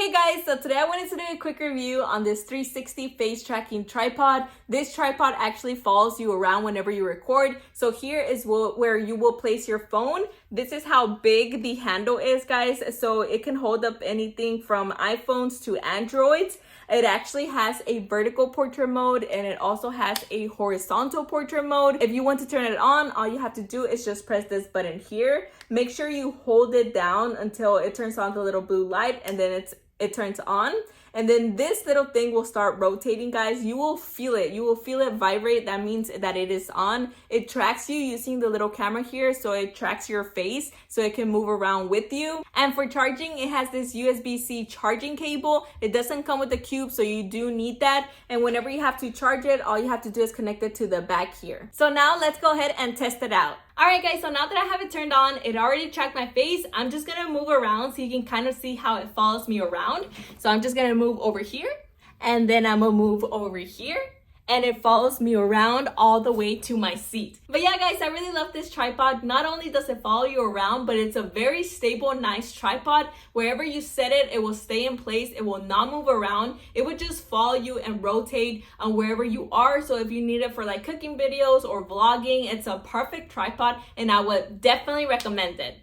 Hey guys, so today I wanted to do a quick review on this 360 face tracking tripod. This tripod actually follows you around whenever you record. So here is where you will place your phone. This is how big the handle is, guys. So it can hold up anything from iPhones to Androids. It actually has a vertical portrait mode and it also has a horizontal portrait mode. If you want to turn it on, all you have to do is just press this button here. Make sure you hold it down until it turns on the little blue light and then it turns on. And then this little thing will start rotating, guys. You will feel it. You will feel it vibrate. That means that it is on. It tracks you using the little camera here. So it tracks your face so it can move around with you. And for charging, it has this USB-C charging cable. It doesn't come with the cube, so you do need that. And whenever you have to charge it, all you have to do is connect it to the back here. So now let's go ahead and test it out. All right, guys, so now that I have it turned on, it already tracked my face. I'm just gonna move around so you can kind of see how it follows me around. So I'm just gonna move over here, and then I'm gonna move over here, and it follows me around all the way to my seat. But yeah, guys, I really love this tripod. Not only does it follow you around, but it's a very stable, nice tripod. Wherever you set it, it will stay in place. It will not move around. It would just follow you and rotate on wherever you are. So if you need it for like cooking videos or vlogging, it's a perfect tripod and I would definitely recommend it.